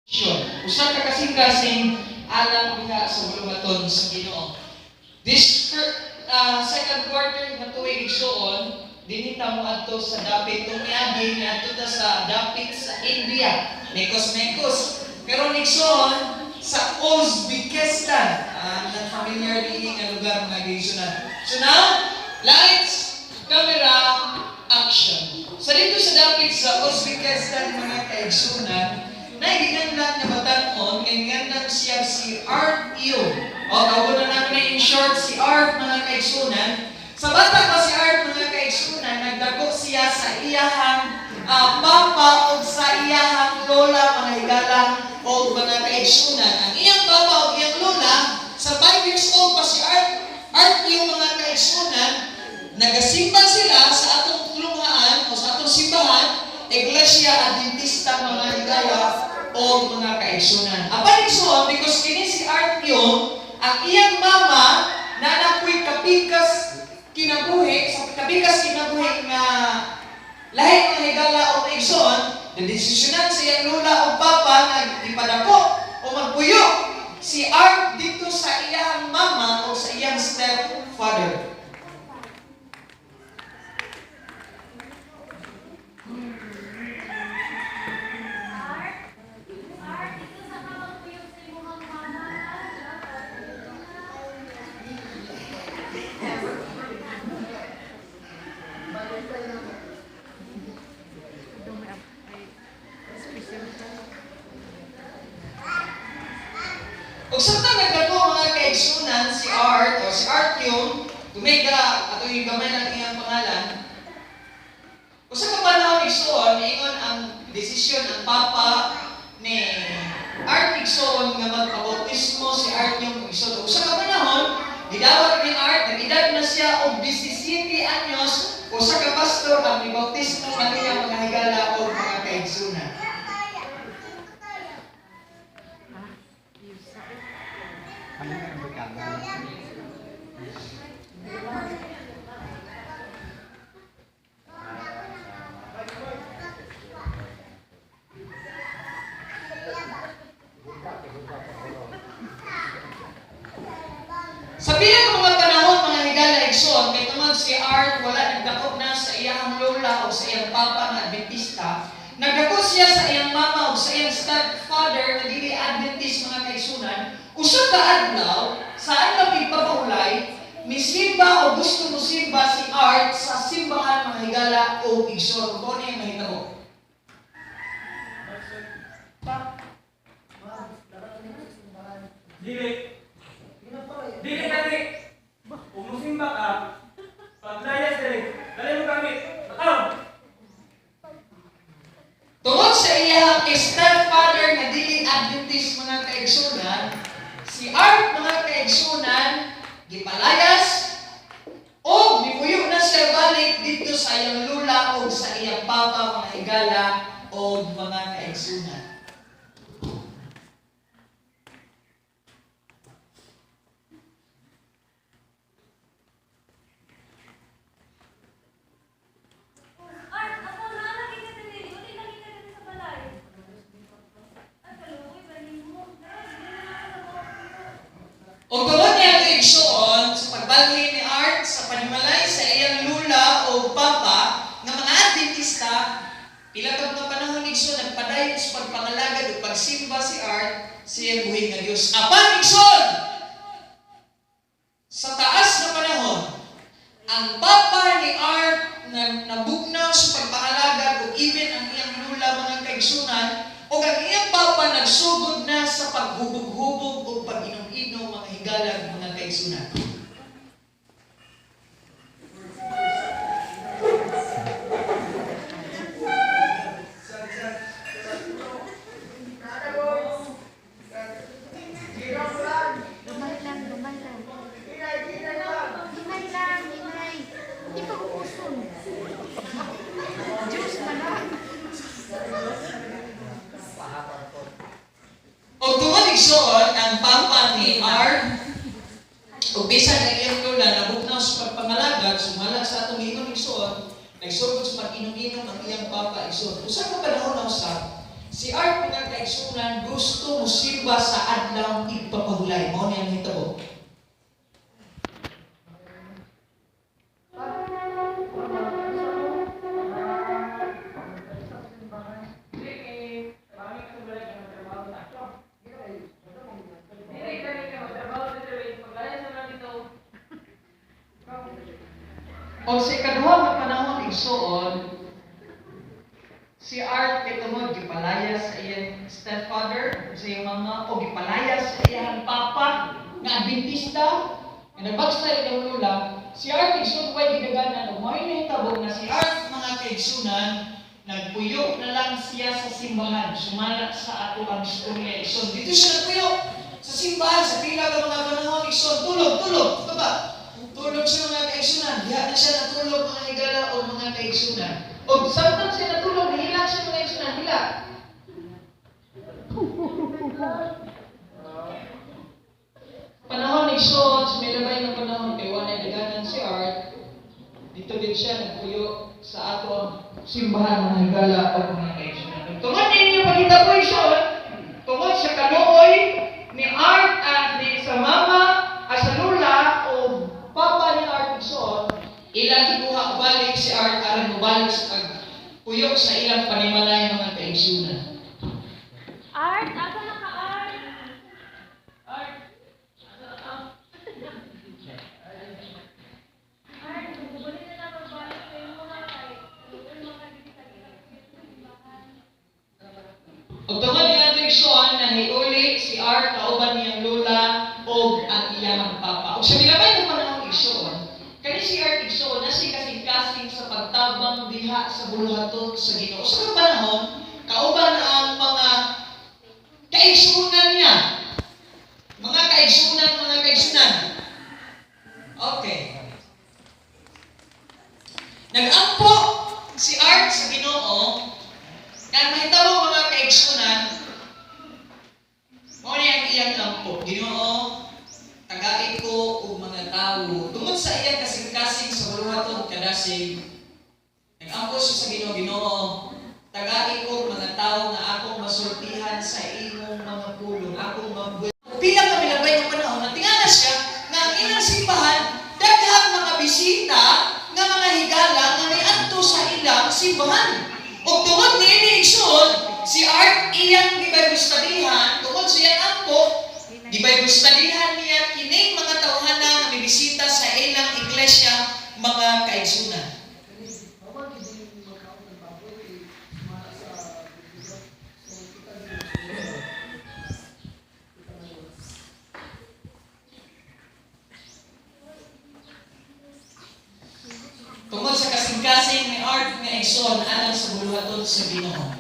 Usa ka kasing-kasing alang diha sa bulungaton sa Ginoo. This second quarter nga tuig igsuon, dinhi ta moadto sa dapit tumiagi niadto ta sa dapit sa India, Mekos. Pero igsuon sa Uzbekistan, not familiar dili nga lugar nga giisunan. So now, lights, camera, action. Sa dito sa dapit sa Uzbekistan mga kaigsunan, naiginanlan na batanon, ngayon siya si Art Yu. O, tawag na namin in short si Art mga kaigsunan. Sa bata pa si Art mga kaigsunan, nagdago siya sa iyahang papa o sa iyahang lola mga higala o mga kaigsunan. Ang iyang papa o iyang lola, sa 5 years old pa si Art Yu mga kaigsunan, nagasimba sila sa atong tulunghaan o sa atong simbahan, Iglesia Adventista mga higala o mga kaigsunan. Apan igsuon, because kini si Art Yu, ang iyang mama na napoy kapikas kinabuhi, sa kapikas kinabuhi nga lahi mga higala o igsuon, nadesisyonan sa iyang lola o papa na ipadako o magpuyo si Art dito sa iyang mama o sa iyang stepfather. Kung samtang nagdako mga kaigsunan si Art o si Art Yu, tumega ato yung gamay ng iyang pangalan. Kung sa kapanahon igsuon, ingon ang desisyon ng papa ni Art igsuon nga magpabautismo si Art Yu igsuon. Kung sa kapanahon, gidawat ni Art, nag-edad na siya og 17 anyos, kung sa kapastor ang ibautismo ng iyang mga higala o mga kaigsunan. Sa bilang mga panahon mga higala igsoon, kay tungod si Art wala nagdako na sa iyang lola o sa iyang papa nga Adventista, nagdako siya sa iyang mama o sa iyang stepfather nga dili Adventist mga kaigsunan. Usa ka adlaw, saan lang ipapahulay, misimba o gusto mo simba si Art sa simbahan mga higala o igsoon. Kung ano yung mahitabo? Dili tadi. Umusimba ka. Paglayas dili. Dali mo kami. Bataw. Tungod sa iyang stepfather nga dili Adventist mga kaigsunan, si Art mga kaigsunan gipalayas o mipuyo na siya balik dito sa iyang lula o sa iyang papa mga higala o mga kaigsunan. O tungod niya ito igsuon, sa pagbalhin ni Art sa panimalay sa iyang lula o papa nga mga Adventista, pila ka mga panahon igsuon, nagpadayon sa pagpangalagad o pagsimba si Art sa iyang buhing nga Diyos. Apan igsuon! Sa taas na panahon, ang papa ni Art na nabugnaw sa pagpangalagad o even ang iyang lula mga kaigsunan, o ang iyang papa nagsugod na sa paghubog-hubog o pag-inom-inom mga higalag mga kaigsunan. O tungod igsuon, ang papa ni Art o bisan ang iyang lola nabugnaw sa pagpangalagad, sumalag sa atong ingon igsuon, nagsugod sa pag-inom-inom ang iyang papa igsuon. Usa ka panahon na usab, Si Art mga kaigsunan gusto mo simba sa adlaw ipapahulay. Mao ni ang hitabo. O sa ikaduha nga panahon igsuon, si Art kitungod gipalaya sa iyang stepfather, sa iyang mama, o gipalaya sa iyang papa nga Adventista, nga nagbagstay ng lula. Si Art igsuon way gidaganan og mao ni hitabo na si Art mga kaigsunan nagpuyo na lang siya sa simbahan, sumala sa ato ang istorya igsoon. Dito siya nagpuyo sa simbahan sa pila ka mga panahon igsoon, tulog, ba? Tulog siya mga kaigsunan, diha na siya natulog mga higala o mga kaigsunan. O samtang siya natulog, nahila siya mga kaigsunan, hila. Panahon ni Sean, sumilabay ng panahon kay Wanay Daganan si Art, dito din siya nagpuyo sa ato simbahan mga higala o mga kaigsunan. Tungod ninyo pagkita po Sean, tungod sa kaluoy ni Art at ni sa mama at sa lula o papa ni Art igsoon, ilang gikuha balik si Art aron mobalik sa pagpuyo sa ilang panimalay mga kaigsunan. Art, asa na ka, Art? Art, Art, bubuli na lang magbalik kayo muna kay mga simbahan. ug tungod ni Art igsoon nahiuli si Art kauban niyang lula o ang iyang papa. Ug sa milabay ng panahon igsoon, kani si Art igsoon na si kasing-kasing sa pagtabang diha sa buluhaton sa Ginoo. Sa panahon kauban ang mga kaigsunan niya. Mga kaigsunan. Okay. Nag-ampo si Art sa Ginoo. Kaya mahitabo mga kaigsunan, mao ni ang iyang ampo. Ginoo, tagait ko og mga tawo. Tungod sa iyang kasing-kasing sa buluhaton kadasig, nag-ampo siya sa Ginoo, Ginoo, tagait ko mga tawo nga akong masultihan sa imong mga pulong, akong mabuhay. Pila ka milabay ng panahon, natingala siya nga ang ilang simbahan, daghang mga bisita nga mga higala nga may adto sa ilang simbahan. O tungod niini igsoon, si Art iyang gibay gustadihan, tungod sa iyang ampo, gibay gustadihan niya kining mga tawhana nga may bisita sa ilang iglesia mga kaigsunan. Tungod sa kasing-kasing ni Art nga igsoon alang sa buluhaton sa Ginoo.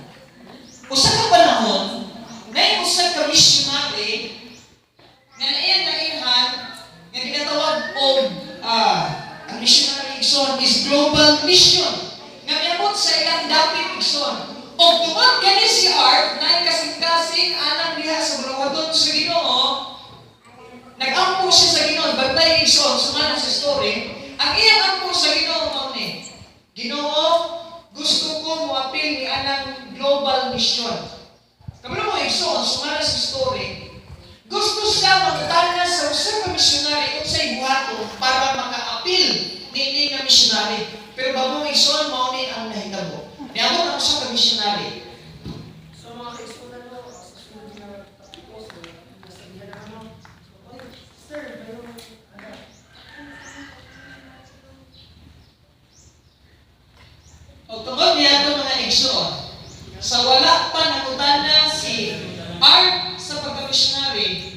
Usa ka panahon, may usa ka missionary nga nainhan nga ginatawag og ang missionary igsoon is global mission. Nga miabot sa ilang dapit igsoon. Og tungod kani si Art na kasing-kasing alang diha sa buluhaton sa Ginoo, nag-ampo siya sa Ginoo, bantay igsoon sumala sa story. Ang iyang ampo sa Ginoo mao ni, Ginoo, gusto ko moapil ni anang global mission. Kabalo mo igsoon sumala sa story. Gusto siya magtana sa usa ka missionary unsay buhaton para maka-apil niini nga missionary. Pero bago igsoon mao ni ang nahitabo. Niabot ang usa ka missionary. So mga kaigsunan mo, sa sunod na post, nasabihan na ano, sir, mayroong O tungod niya ito mga igsoon, sa wala pa nakutana si Art sa pagka-missionary,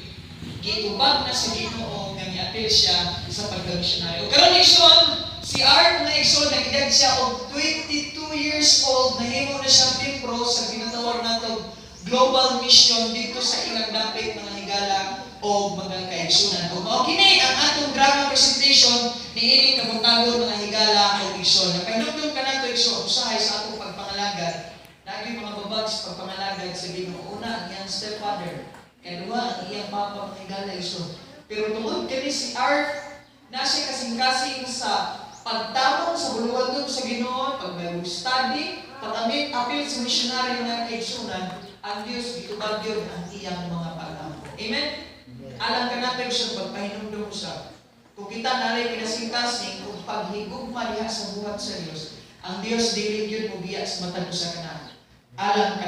gitubag na sa Ginoo nga miapil siya sa pagka-missionary. O karon igsoon, si Art mga igsoon nagedad siya og 22 years old, nahimo na siya membro sa ginatawag natong global mission dito sa ilang dapit mga higala o mga kaigsunan. Kung mao kini ang atong drama presentation niini kabutagon mga higala o igsoon. Napahinumdum ka nato igsoon usahay sa atong pagpangalagad. Lagi mga babag sa pagpangalagad sa Ginoo. Una ang iyang stepfather, kaduha ang iyang papa mga higala igsoon. Pero tungod kani si Art na siya kasing-kasing sa pagtabong sa buluhaton sa Ginoo, pag-Bible study, pag-apil sa missionary nga kaigsunan, ang Dios gitubag yun ang iyang mga pag-amo. Amen. Alam ka natin sa pagpahinumdum sa kung kita nalay kinasing-kasing kung paghigugma diha sa buhat sa Dios, ang Dios dili gyud mo biya sa matag usa kana. Alam ka